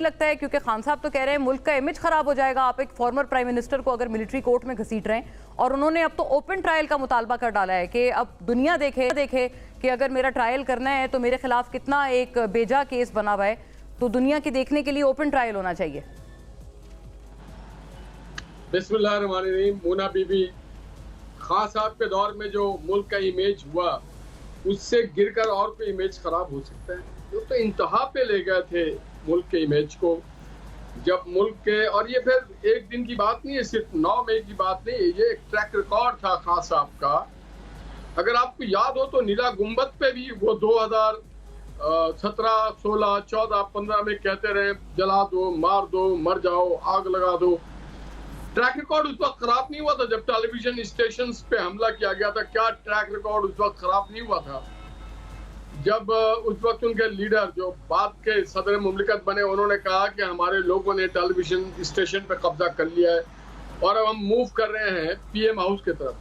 लगता है, क्योंकि खान साहब तो कह रहे हैं मुल्क का इमेज खराब हो जाएगा, आप एक फॉर्मर प्राइम मिनिस्टर को अगर मिलिट्री कोर्ट में घसीट रहे हैं, और उन्होंने अब तो ओपन ट्रायल का मुतालबा कर डाला है कि अब दुनिया देखे कि अगर मेरा ट्रायल करना है तो मेरे खिलाफ कितना एक बेजा केस बना हुआ है, तो दुनिया के देखने के लिए ओपन ट्रायल होना चाहिए। बिस्मिल्लाहिर्रहमानिर्रहीम। मोना बीबी, खान साहब के दौर में जो मुल्क का इमेज हुआ उससे गिरकर और कोई इमेज खराब हो सकता है? जो तो इंतहा पे ले गए थे मुल्क के इमेज को, जब मुल्क के, और ये फिर एक दिन की बात नहीं है, सिर्फ 9 मई की बात नहीं है, ये एक ट्रैक रिकॉर्ड था खान साहब का। अगर आपको याद हो तो नीला गुंबद पे भी वो 2017, 16, 14, 15 में कहते रहे जला दो, मार दो, मर जाओ, आग लगा दो। ट्रैक रिकॉर्ड उस वक्त खराब नहीं हुआ था जब टेलीविजन स्टेशन पे हमला किया गया था। क्या ट्रैक रिकॉर्ड उस वक्त खराब नहीं हुआ था? जब उस वक्त उनके लीडर जो बाद के सदर मुमलिकत बने, उन्होंने कहा कि हमारे लोगों ने टेलीविजन स्टेशन पे कब्जा कर लिया है और अब हम मूव कर रहे हैं पीएम हाउस की तरफ।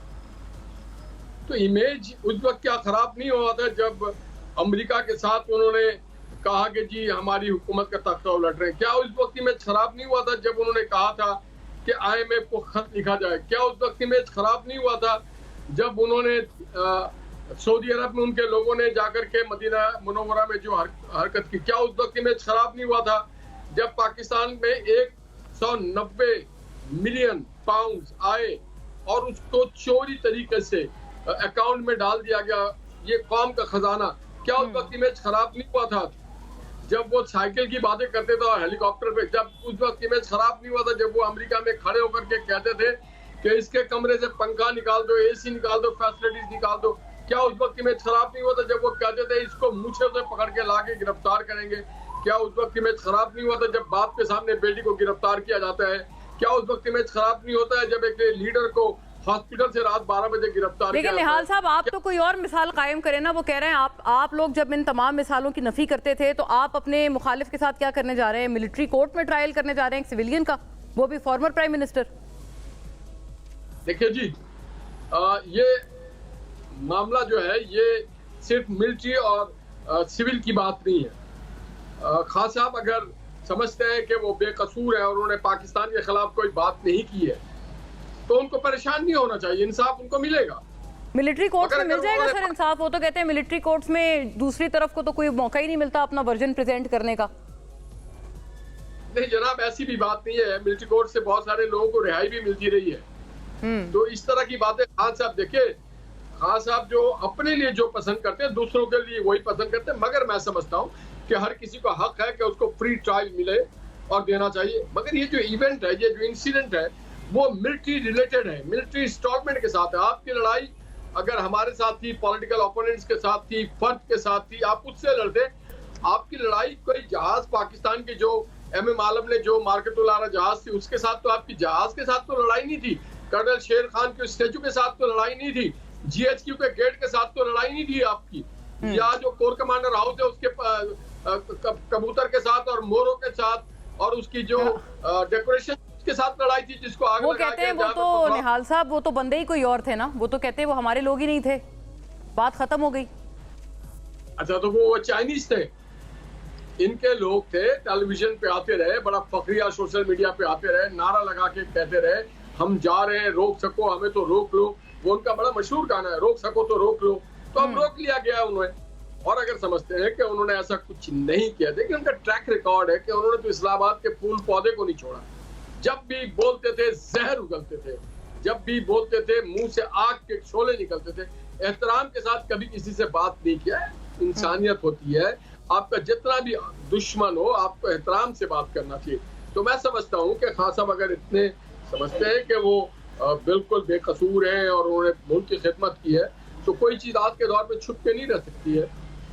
तो इमेज उस वक्त क्या खराब नहीं हुआ था जब अमेरिका के साथ उन्होंने कहा कि जी हमारी हुकूमत का तख्ता उलट रहे हैं? क्या उस वक्त इमेज खराब नहीं हुआ था जब उन्होंने कहा था कि IMF को खत लिखा जाए? क्या उस वक्त इमेज खराब नहीं हुआ था जब उन्होंने सऊदी अरब में उनके लोगों ने जाकर के मदीना मुनव्वरा में जो हरकत की? क्या उस वक्त इमेज खराब नहीं हुआ था जब पाकिस्तान में 190 मिलियन पाउंड आए और उसको चोरी तरीके से अकाउंट में डाल दिया गया, ये कौम का खजाना? क्या उस वक्त इमेज खराब नहीं हुआ था जब वो साइकिल की बातें करते थे और हेलीकॉप्टर पे? जब उस वक्त इमेज खराब नहीं हुआ था जब वो अमेरिका में खड़े होकर के कहते थे कि इसके कमरे से पंखा निकाल दो, AC निकाल दो, फैसिलिटीज निकाल दो? क्या उस वक्त इमेज खराब नहीं हुआ था जब वो कहते थे इसको मूछे से पकड़ के लाके गिरफ्तार करेंगे? क्या उस वक्त इमेज खराब नहीं हुआ था जब बाप के सामने बेटी को गिरफ्तार किया जाता है? क्या उस वक्त इमेज खराब नहीं होता है जब एक लीडर को हॉस्पिटल से रात 12 बजे गिरफ्तार किया? लेकिन निहाल साहब, आप तो कोई और मिसाल कायम करें ना। वो कह रहे हैं आप लोग जब इन तमाम मिसालों की नफी करते थे तो आप अपने मुखालिफ के साथ क्या करने जा रहे हैं? मिलिट्री कोर्ट में ट्रायल करने जा रहे हैं एक सिविलियन का, वो भी फॉर्मर प्राइम मिनिस्टर। देखिए जी, ये मामला जो है ये सिर्फ मिलिट्री और सिविल की बात नहीं है। खान साहब अगर समझते हैं कि वो बेकसूर है और उन्होंने पाकिस्तान के खिलाफ कोई बात नहीं की है तो उनको परेशान नहीं होना चाहिए, इंसाफ उनको मिलेगा। मिलिट्री कोर्ट्स में मिल जाएगा सर इंसाफ? वो तो कहते हैं मिलिट्री कोर्ट्स में दूसरी तरफ को तो कोई मौका ही नहीं मिलता अपना वर्जन प्रेजेंट करने का। नहीं जनाब, ऐसी भी बात नहीं है, मिलिट्री कोर्ट से बहुत सारे लोगों को रिहाई भी मिलती रही है। तो इस तरह की बातें खान साहब, देखिए खान साहब जो अपने लिए जो पसंद करते हैं दूसरों के लिए वही पसंद करते हैं, मगर मैं समझता हूँ कि हर किसी को हक है कि उसको फ्री ट्रायल मिले और देना चाहिए। मगर ये जो इवेंट है, ये जो इंसिडेंट है, वो मिलिट्री रिलेटेड है, मिलिट्री इंस्टॉलमेंट के साथ है। आपकी लड़ाई अगर हमारे साथ थी, पॉलिटिकल ओपोनेंट्स के साथ थी, फर्द के साथ थी, आप उससे लड़ते। आपकी लड़ाई कोई जहाज, पाकिस्तान के जो MM आलम ने जो मार्केटुल जहाज थी उसके साथ, तो आपकी जहाज के साथ तो लड़ाई नहीं थी। कर्नल शेर खान के स्टेचू के साथ तो लड़ाई नहीं थी। GHQ के गेट के साथ तो लड़ाई नहीं थी आपकी। या जो कोर कमांडर हाउस है उसके कबूतर के साथ और मोरों के साथ और उसकी जो डेकोरेशन के साथ लड़ाई थी जिसको आग वो कहते हैं, वो तो निहाल साहब वो तो बंदे ही कोई और थे ना। वो तो कहते हैं वो हमारे लोग ही नहीं थे, बात खत्म हो गई। अच्छा, तो वो चाइनीज थे, इनके लोग थे। टेलीविजन पे आते रहे, बड़ा फखरिया सोशल मीडिया पे आते रहे, नारा लगा के कहते रहे हम जा रहे हैं, रोक सको हमें तो रोक लो। वो उनका बड़ा मशहूर गाना है, रोक सको तो रोक लो। तो अब रोक लिया गया उन्हें। और अगर समझते हैं कि उन्होंने ऐसा कुछ नहीं किया, देखिए उनका ट्रैक रिकॉर्ड है कि उन्होंने तो इस्लामाबाद के फूल पौधे को नहीं छोड़ा। जब भी बोलते थे जहर उगलते थे, जब भी बोलते थे मुंह से आग के शोले निकलते थे। एहतराम के साथ कभी किसी से बात नहीं किया। इंसानियत होती है, आपका जितना भी दुश्मन हो आपको एहतराम से बात करना चाहिए। तो मैं समझता हूँ कि खान साहब अगर इतने समझते हैं कि वो बिल्कुल बेकसूर हैं और उन्होंने मुल्क की खिदमत की है, तो कोई चीज आज के दौर में छुप के नहीं रह सकती है।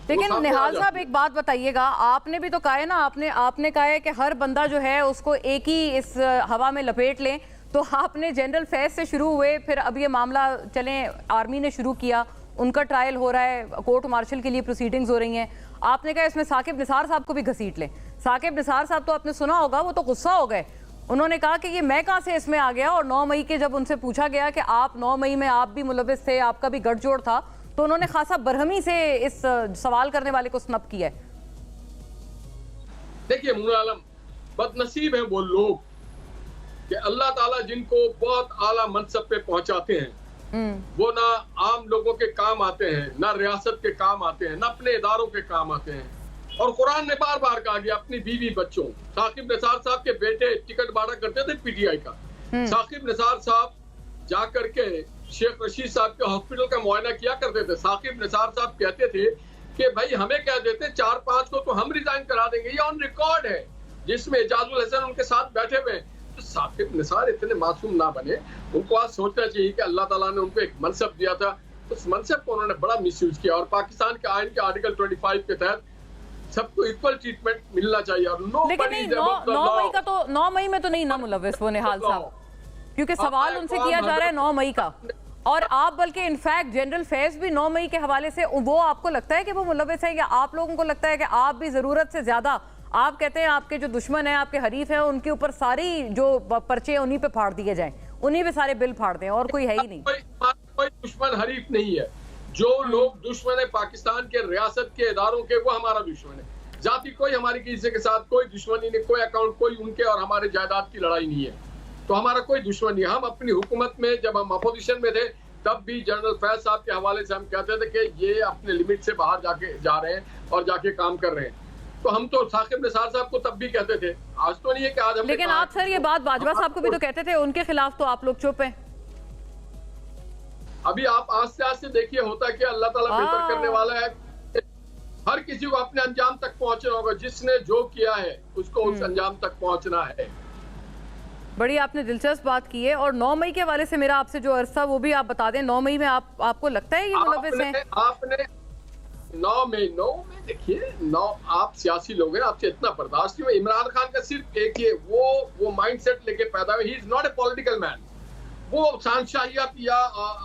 लेकिन निहाल साहब एक बात बताइएगा, आपने भी तो कहा है ना, आपने कहा है कि हर बंदा जो है उसको एक ही इस हवा में लपेट लें। तो आपने जनरल फैज से शुरू हुए, फिर अब ये मामला चले आर्मी ने शुरू किया, उनका ट्रायल हो रहा है, कोर्ट मार्शल के लिए प्रोसीडिंग्स हो रही हैं। आपने कहा इसमें साकिब निसार साहब को भी घसीट लें। साकिब निसार साहब तो आपने सुना होगा, वो तो गुस्सा हो गए। उन्होंने कहा कि ये मैं कहां से इसमें आ गया। और 9 मई के जब उनसे पूछा गया कि आप 9 मई में आप भी मुलविस थे, आपका भी गठजोड़ था, तो उन्होंने खासा बरहमी से इस सवाल करने वाले को स्नप किया है। देखिए मुन्ना आलम, बदनसीब हैं वो लोग कि अल्लाह ताला जिनको बहुत आला मनसब पे पहुंचाते हैं वो ना आम लोगों के काम आते हैं, ना रियासत के काम आते हैं, ना अपने इदारों के काम आते हैं। और कुरान ने बार बार कहा गया अपनी बीवी बच्चों, साकिब निसार साहब के बेटे टिकट बांटा करते थे पीटीआई का, साकिब निसार साहब जाकर के शेख रशीद साहब के हॉस्पिटल का मुआयना किया करते थे। साकिब निसार साहब कहते थे कि भाई हमें कह देते 4-5 को तो हम रिजाइन करा देंगे, ये ऑन रिकॉर्ड है, जिसमें एजाजुल हसन उनके साथ बैठे हुए। तो साकिब निसार इतने मासूम ना बने, उनको आज सोचना चाहिए कि अल्लाह ताला ने उनको एक मनसब दिया था, उस मनसब को उन्होंने बड़ा मिसयूज किया। और पाकिस्तान के आइन के आर्टिकल 25 के तहत सबको इक्वल ट्रीटमेंट मिलना चाहिए। और लेकिन नहीं, 9 मई में तो नहीं ना मुलव्विस वो निहाल साहब, क्योंकि सवाल उनसे किया जा रहा है 9 मई का। और आप बल्कि इनफैक्ट जनरल फैज भी 9 मई के हवाले से, वो आपको लगता है कि वो मुलव्विस है, या आप लोगों को लगता है कि आप भी जरूरत से ज्यादा, आप कहते हैं आपके जो दुश्मन है, आपके हरीफ है, उनके ऊपर सारी जो पर्चे उन्हीं पे फाड़ दिए जाएं, उन्हीं पे सारे बिल फाड़ दें, और कोई है ही नहीं? कोई दुश्मन हरीफ नहीं है। जो लोग दुश्मन है पाकिस्तान के रियासत के इदारों के, वो हमारा दुश्मन है। जाति कोई हमारी किसी के साथ कोई दुश्मनी नहीं, कोई अकाउंट कोई उनके और हमारे जायदाद की लड़ाई नहीं है, तो हमारा कोई दुश्मन नहीं है। हम अपनी हुकूमत में जब हम अपोजिशन में थे तब भी जनरल फैज साहब के हवाले से हम कहते थे कि ये अपने लिमिट से बाहर जा रहे हैं और जाके काम कर रहे हैं। तो हम तो साकिब निसार साहब को तब भी कहते थे, आज तो नहीं है कि आज हम। लेकिन आप सर ये बात बाजवा साहब को भी तो कहते थे, उनके खिलाफ तो आप लोग चुप हैं। अभी आप आस्ते आस्ते देखिए होता कि अल्लाह ताला बेहतर करने वाला है। हर किसी को अपने अंजाम तक पहुंचना होगा, जिसने जो किया है उसको उस अंजाम तक पहुंचना है। बड़ी आपने दिलचस्प बात की है। और 9 मई के हवाले से मेरा आपसे जो अर्ज था वो भी आप बता दें। 9 मई में आपको लगता है ये मुलव्विस हैं? आपने 9 मई देखिए, 9 आप सियासी लोग हैं, आपसे इतना बर्दाश्त नहीं। इमरान खान का सिर्फ एक ही वो माइंडसेट लेके पैदा हुए, he is not a political man. वो शानशाहियत या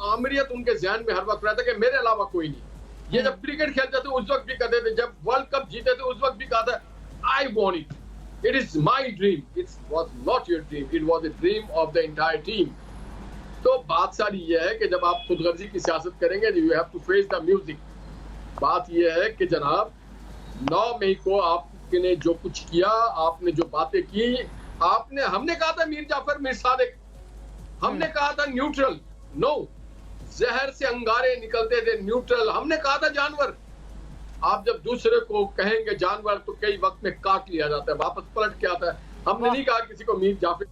आमिरियत उनके ज़हन में हर वक्त रहता है कि मेरे अलावा कोई नहीं। ये जब क्रिकेट खेलते थे उस वक्त भी कहते थे, जब वर्ल्ड कप जीते थे उस वक्त भी कहा था I want it, it is my dream, it was not your dream, it was the dream of the entire team. तो बात सारी ये है कि जब आप खुदगर्जी की सियासत करेंगे, you have to face the music. बात यह है कि जनाब 9 मई को आपने जो कुछ किया, आपने जो बातें की, हमने कहा था मीर जाफर मीर सादिक, हमने कहा था न्यूट्रल, नो, जहर से अंगारे निकलते थे, न्यूट्रल। हमने कहा था जानवर। आप जब दूसरे को कहेंगे जानवर तो कई वक्त में काट लिया जाता है, वापस पलट के आता है। हमने नहीं कहा किसी को मीर जाफर